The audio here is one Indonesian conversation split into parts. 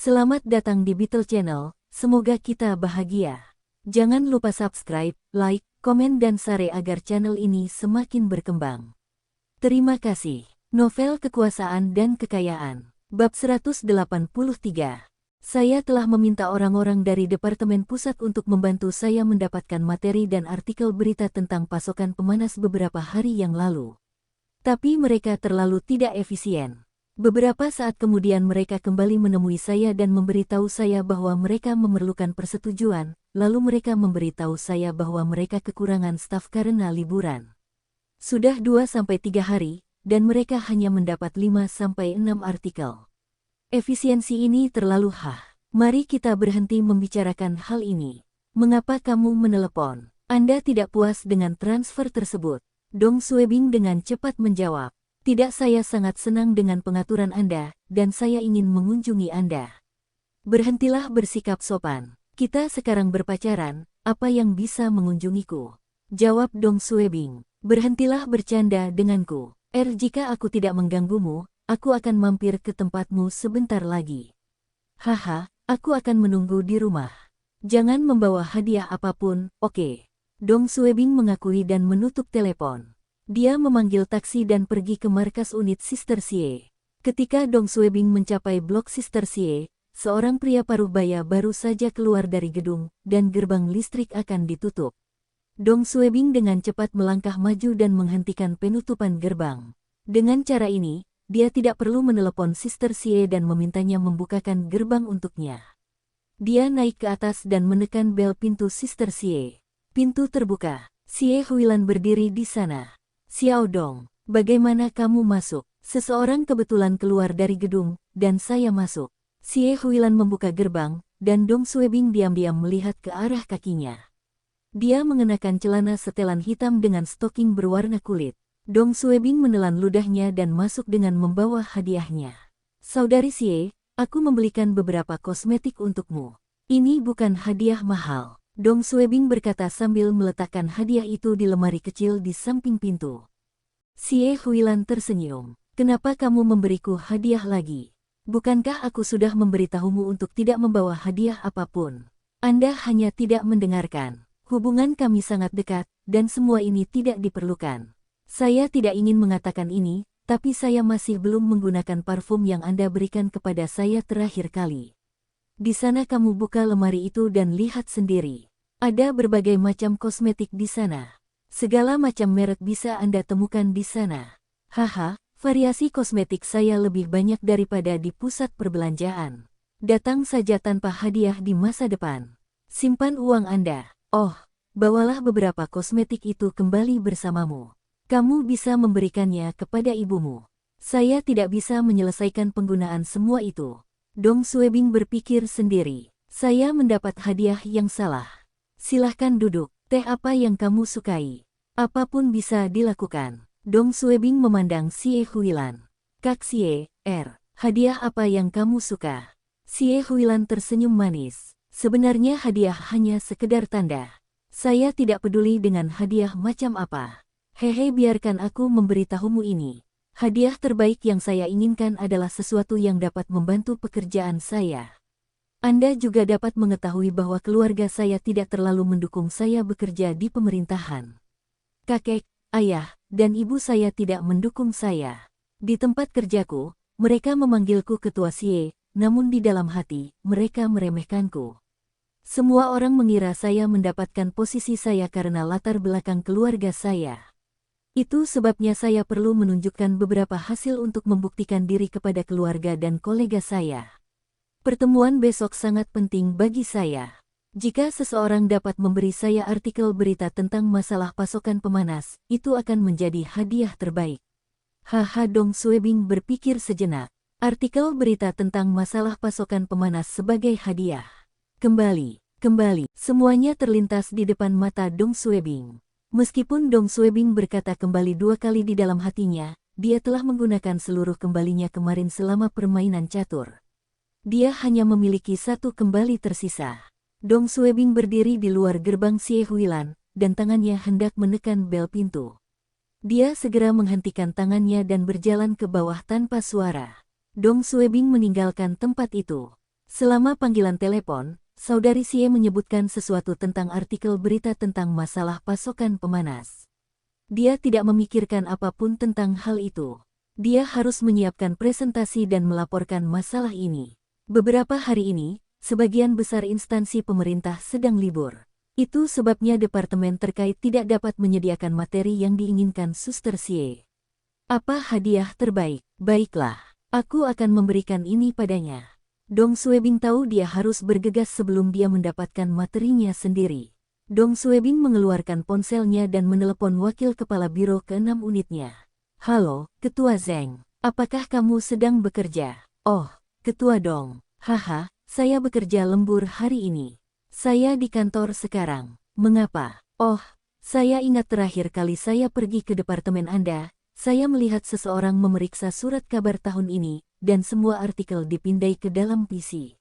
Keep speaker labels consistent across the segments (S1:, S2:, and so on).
S1: Selamat datang di Beetle Channel, semoga kita bahagia. Jangan lupa subscribe, like, komen dan share agar channel ini semakin berkembang. Terima kasih. Novel Kekuasaan dan Kekayaan, Bab 183. Saya telah meminta orang-orang dari Departemen Pusat untuk membantu saya mendapatkan materi dan artikel berita tentang pasokan pemanas beberapa hari yang lalu. Tapi mereka terlalu tidak efisien. Beberapa saat kemudian mereka kembali menemui saya dan memberitahu saya bahwa mereka memerlukan persetujuan, lalu mereka memberitahu saya bahwa mereka kekurangan staf karena liburan. Sudah 2-3 hari, dan mereka hanya mendapat 5-6 artikel. Efisiensi ini terlalu Mari kita berhenti membicarakan hal ini. Mengapa kamu menelepon? Anda tidak puas dengan transfer tersebut? Dong Suebing dengan cepat menjawab. Tidak, saya sangat senang dengan pengaturan Anda, dan saya ingin mengunjungi Anda. Berhentilah bersikap sopan. Kita sekarang berpacaran, apa yang bisa mengunjungiku? Jawab Dong Suebing. Berhentilah bercanda denganku. Jika aku tidak mengganggumu, aku akan mampir ke tempatmu sebentar lagi. Haha, aku akan menunggu di rumah. Jangan membawa hadiah apapun, oke? Dong Suebing mengakui dan menutup telepon. Dia memanggil taksi dan pergi ke markas unit Sister Xie. Ketika Dong Suebing mencapai blok Sister Xie, seorang pria paruh baya baru saja keluar dari gedung, dan gerbang listrik akan ditutup. Dong Suebing dengan cepat melangkah maju dan menghentikan penutupan gerbang. Dengan cara ini, dia tidak perlu menelepon Sister Xie dan memintanya membukakan gerbang untuknya. Dia naik ke atas dan menekan bel pintu Sister Xie. Pintu terbuka. Xie Huilan berdiri di sana. Xiao Dong, bagaimana kamu masuk? Seseorang kebetulan keluar dari gedung, dan saya masuk. Xie Huilan membuka gerbang, dan Dong Suebing diam-diam melihat ke arah kakinya. Dia mengenakan celana setelan hitam dengan stoking berwarna kulit. Dong Suebing menelan ludahnya dan masuk dengan membawa hadiahnya. Saudari Xie, aku membelikan beberapa kosmetik untukmu. Ini bukan hadiah mahal. Dong Suebing berkata sambil meletakkan hadiah itu di lemari kecil di samping pintu. Xie Huilan tersenyum. Kenapa kamu memberiku hadiah lagi? Bukankah aku sudah memberitahumu untuk tidak membawa hadiah apapun? Anda hanya tidak mendengarkan. Hubungan kami sangat dekat, dan semua ini tidak diperlukan. Saya tidak ingin mengatakan ini, tapi saya masih belum menggunakan parfum yang Anda berikan kepada saya terakhir kali. Di sana kamu buka lemari itu dan lihat sendiri. Ada berbagai macam kosmetik di sana. Segala macam merek bisa Anda temukan di sana. Haha, variasi kosmetik saya lebih banyak daripada di pusat perbelanjaan. Datang saja tanpa hadiah di masa depan. Simpan uang Anda. Oh, bawalah beberapa kosmetik itu kembali bersamamu. Kamu bisa memberikannya kepada ibumu. Saya tidak bisa menyelesaikan penggunaan semua itu. Dong Suebing berpikir sendiri. Saya mendapat hadiah yang salah. Silahkan duduk. Teh apa yang kamu sukai? Apapun bisa dilakukan. Dong Suebing memandang Xie Huilan. Kak Xie, hadiah apa yang kamu suka? Xie Huilan tersenyum manis. Sebenarnya hadiah hanya sekedar tanda. Saya tidak peduli dengan hadiah macam apa. Hehe, biarkan aku memberitahumu ini. Hadiah terbaik yang saya inginkan adalah sesuatu yang dapat membantu pekerjaan saya. Anda juga dapat mengetahui bahwa keluarga saya tidak terlalu mendukung saya bekerja di pemerintahan. Kakek, ayah, dan ibu saya tidak mendukung saya. Di tempat kerjaku, mereka memanggilku Ketua Xie, namun di dalam hati, mereka meremehkanku. Semua orang mengira saya mendapatkan posisi saya karena latar belakang keluarga saya. Itu sebabnya saya perlu menunjukkan beberapa hasil untuk membuktikan diri kepada keluarga dan kolega saya. Pertemuan besok sangat penting bagi saya. Jika seseorang dapat memberi saya artikel berita tentang masalah pasokan pemanas, itu akan menjadi hadiah terbaik. Haha, Dong Suebing berpikir sejenak. Artikel berita tentang masalah pasokan pemanas sebagai hadiah. Kembali. Semuanya terlintas di depan mata Dong Suebing. Meskipun Dong Suebing berkata kembali 2 kali di dalam hatinya, dia telah menggunakan seluruh kembalinya kemarin selama permainan catur. Dia hanya memiliki 1 kembali tersisa. Dong Suebing berdiri di luar gerbang Xie Huilan, dan tangannya hendak menekan bel pintu. Dia segera menghentikan tangannya dan berjalan ke bawah tanpa suara. Dong Suebing meninggalkan tempat itu. Selama panggilan telepon, Saudari Xie menyebutkan sesuatu tentang artikel berita tentang masalah pasokan pemanas. Dia tidak memikirkan apapun tentang hal itu. Dia harus menyiapkan presentasi dan melaporkan masalah ini. Beberapa hari ini, sebagian besar instansi pemerintah sedang libur. Itu sebabnya departemen terkait tidak dapat menyediakan materi yang diinginkan Suster Xie. Apa hadiah terbaik? Baiklah, aku akan memberikan ini padanya. Dong Suebing tahu dia harus bergegas sebelum dia mendapatkan materinya sendiri. Dong Suebing mengeluarkan ponselnya dan menelepon wakil kepala biro ke-6 unitnya. Halo, Ketua Zeng. Apakah kamu sedang bekerja? Oh, Ketua Dong. Haha, saya bekerja lembur hari ini. Saya di kantor sekarang. Mengapa? Oh, saya ingat terakhir kali saya pergi ke departemen Anda, saya melihat seseorang memeriksa surat kabar tahun ini, dan semua artikel dipindai ke dalam PC.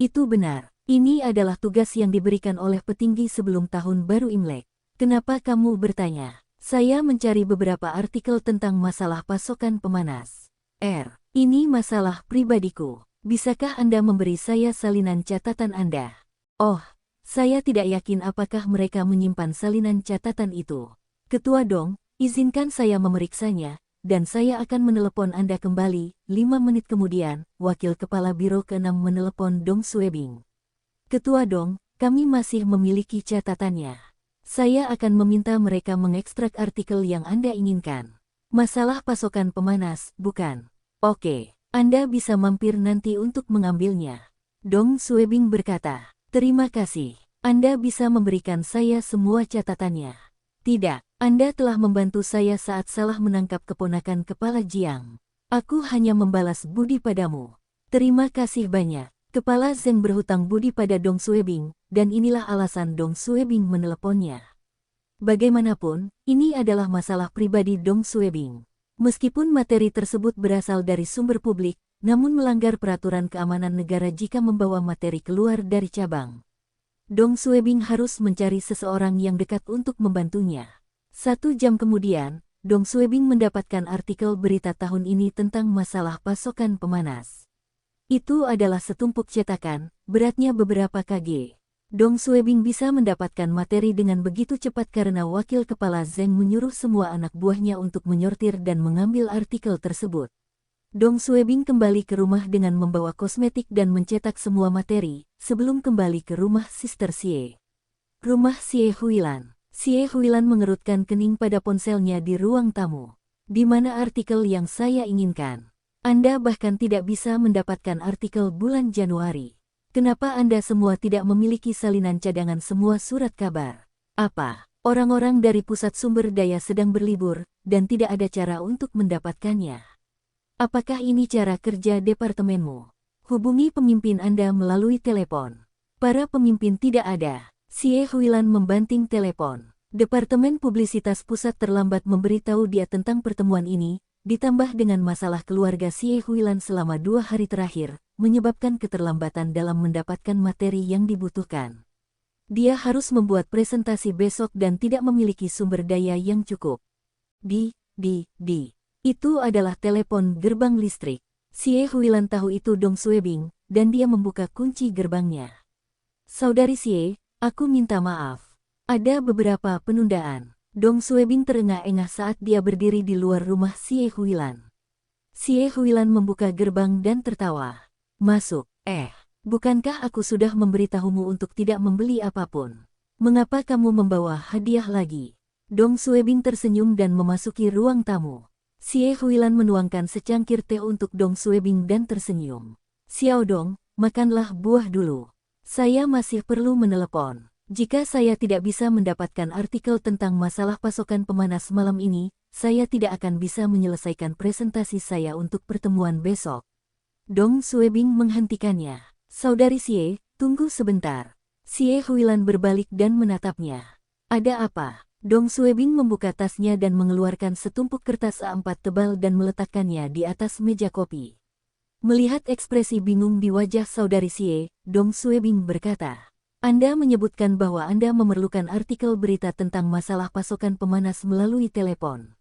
S1: Itu benar. Ini adalah tugas yang diberikan oleh petinggi sebelum tahun baru Imlek. Kenapa kamu bertanya? Saya mencari beberapa artikel tentang masalah pasokan pemanas. Ini masalah pribadiku. Bisakah Anda memberi saya salinan catatan Anda? Oh, saya tidak yakin apakah mereka menyimpan salinan catatan itu. Ketua Dong, izinkan saya memeriksanya, dan saya akan menelepon Anda kembali. 5 menit kemudian, wakil kepala biro ke-6 menelepon Dong Suebing. Ketua Dong, kami masih memiliki catatannya. Saya akan meminta mereka mengekstrak artikel yang Anda inginkan. Masalah pasokan pemanas, bukan? Oke, Anda bisa mampir nanti untuk mengambilnya. Dong Suebing berkata, terima kasih. Anda bisa memberikan saya semua catatannya. Tidak, Anda telah membantu saya saat salah menangkap keponakan kepala Jiang. Aku hanya membalas budi padamu. Terima kasih banyak. Kepala Zeng berhutang budi pada Dong Suebing, dan inilah alasan Dong Suebing meneleponnya. Bagaimanapun, ini adalah masalah pribadi Dong Suebing. Meskipun materi tersebut berasal dari sumber publik, namun melanggar peraturan keamanan negara jika membawa materi keluar dari cabang. Dong Suebing harus mencari seseorang yang dekat untuk membantunya. 1 jam kemudian, Dong Suebing mendapatkan artikel berita tahun ini tentang masalah pasokan pemanas. Itu adalah setumpuk cetakan, beratnya beberapa kg. Dong Suebing bisa mendapatkan materi dengan begitu cepat karena wakil kepala Zeng menyuruh semua anak buahnya untuk menyortir dan mengambil artikel tersebut. Dong Suebing kembali ke rumah dengan membawa kosmetik dan mencetak semua materi, sebelum kembali ke rumah Sister Xie. Rumah Xie Huilan. Xie Huilan mengerutkan kening pada ponselnya di ruang tamu. Di mana artikel yang saya inginkan? Anda bahkan tidak bisa mendapatkan artikel bulan Januari. Kenapa Anda semua tidak memiliki salinan cadangan semua surat kabar? Apa? Orang-orang dari pusat sumber daya sedang berlibur, dan tidak ada cara untuk mendapatkannya. Apakah ini cara kerja departemenmu? Hubungi pemimpin Anda melalui telepon. Para pemimpin tidak ada. Xie Huilan membanting telepon. Departemen Publisitas Pusat terlambat memberitahu dia tentang pertemuan ini, ditambah dengan masalah keluarga Xie Huilan selama 2 hari terakhir, menyebabkan keterlambatan dalam mendapatkan materi yang dibutuhkan. Dia harus membuat presentasi besok dan tidak memiliki sumber daya yang cukup. Itu adalah telepon gerbang listrik. Xie Huilan tahu itu Dong Suebing, dan dia membuka kunci gerbangnya. Saudari Xie, aku minta maaf. Ada beberapa penundaan. Dong Suebing terengah-engah saat dia berdiri di luar rumah Xie Huilan. Xie Huilan membuka gerbang dan tertawa. Masuk. Bukankah aku sudah memberitahumu untuk tidak membeli apapun? Mengapa kamu membawa hadiah lagi? Dong Suebing tersenyum dan memasuki ruang tamu. Xie Huilan menuangkan secangkir teh untuk Dong Suebing dan tersenyum. Xiao Dong, makanlah buah dulu. Saya masih perlu menelepon. Jika saya tidak bisa mendapatkan artikel tentang masalah pasokan pemanas malam ini, saya tidak akan bisa menyelesaikan presentasi saya untuk pertemuan besok. Dong Suebing menghentikannya. Saudari Xie, tunggu sebentar. Xie Huilan berbalik dan menatapnya. Ada apa? Dong Suebing membuka tasnya dan mengeluarkan setumpuk kertas A4 tebal dan meletakkannya di atas meja kopi. Melihat ekspresi bingung di wajah saudari Xie, Dong Suebing berkata, Anda menyebutkan bahwa Anda memerlukan artikel berita tentang masalah pasokan pemanas melalui telepon.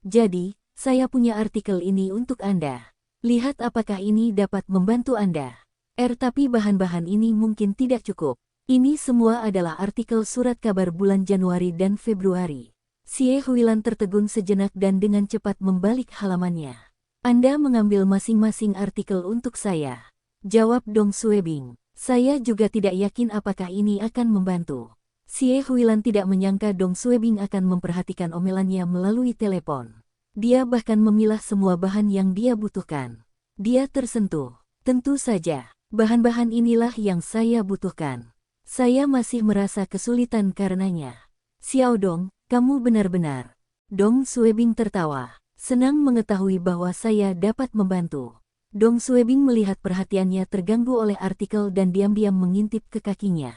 S1: Jadi, saya punya artikel ini untuk Anda. Lihat apakah ini dapat membantu Anda. Tapi bahan-bahan ini mungkin tidak cukup. Ini semua adalah artikel surat kabar bulan Januari dan Februari. Xie Huilan tertegun sejenak dan dengan cepat membalik halamannya. Anda mengambil masing-masing artikel untuk saya. Jawab Dong Suebing. Saya juga tidak yakin apakah ini akan membantu. Xie Huilan tidak menyangka Dong Suebing akan memperhatikan omelannya melalui telepon. Dia bahkan memilah semua bahan yang dia butuhkan. Dia tersentuh. Tentu saja, bahan-bahan inilah yang saya butuhkan. Saya masih merasa kesulitan karenanya. Xiao Dong, kamu benar-benar. Dong Suebing tertawa, senang mengetahui bahwa saya dapat membantu. Dong Suebing melihat perhatiannya terganggu oleh artikel dan diam-diam mengintip ke kakinya.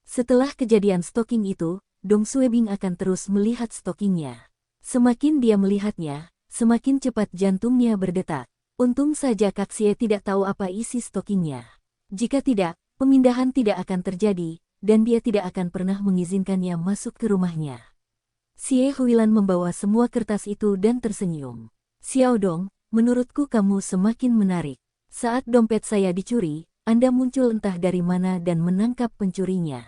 S1: Setelah kejadian stocking itu, Dong Suebing akan terus melihat stockingnya. Semakin dia melihatnya, semakin cepat jantungnya berdetak. Untung saja Kak Xie tidak tahu apa isi stockingnya. Jika tidak, pemindahan tidak akan terjadi, dan dia tidak akan pernah mengizinkannya masuk ke rumahnya. Xie Huilan membawa semua kertas itu dan tersenyum. Xiao Dong, menurutku kamu semakin menarik. Saat dompet saya dicuri, Anda muncul entah dari mana dan menangkap pencurinya.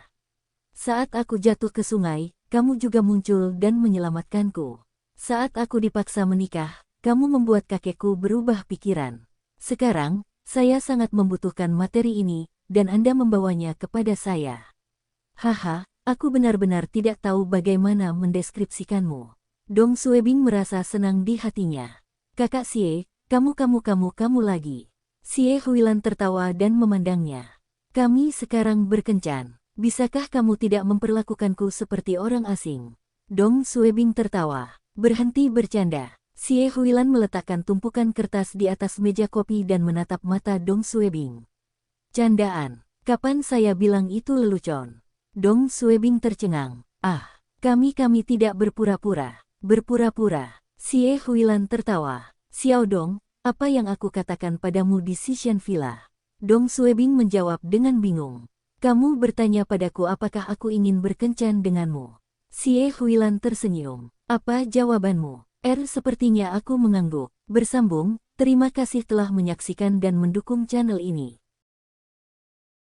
S1: Saat aku jatuh ke sungai, kamu juga muncul dan menyelamatkanku. Saat aku dipaksa menikah, kamu membuat kakekku berubah pikiran. Sekarang, saya sangat membutuhkan materi ini, dan Anda membawanya kepada saya. Haha, aku benar-benar tidak tahu bagaimana mendeskripsikanmu. Dong Suebing merasa senang di hatinya. Kakak Xie, kamu lagi. Xie Huilan tertawa dan memandangnya. Kami sekarang berkencan. Bisakah kamu tidak memperlakukanku seperti orang asing? Dong Suebing tertawa. Berhenti bercanda. Xie Huilan meletakkan tumpukan kertas di atas meja kopi dan menatap mata Dong Suebing. Candaan, kapan saya bilang itu lelucon? Dong Suebing tercengang. Kami tidak berpura-pura. Berpura-pura. Xie Huilan tertawa. Xiao Dong, apa yang aku katakan padamu di Xishan Villa? Dong Suebing menjawab dengan bingung. Kamu bertanya padaku apakah aku ingin berkencan denganmu. Xie Huilan tersenyum. Apa jawabanmu? Sepertinya aku mengangguk. Bersambung, terima kasih telah menyaksikan dan mendukung channel ini.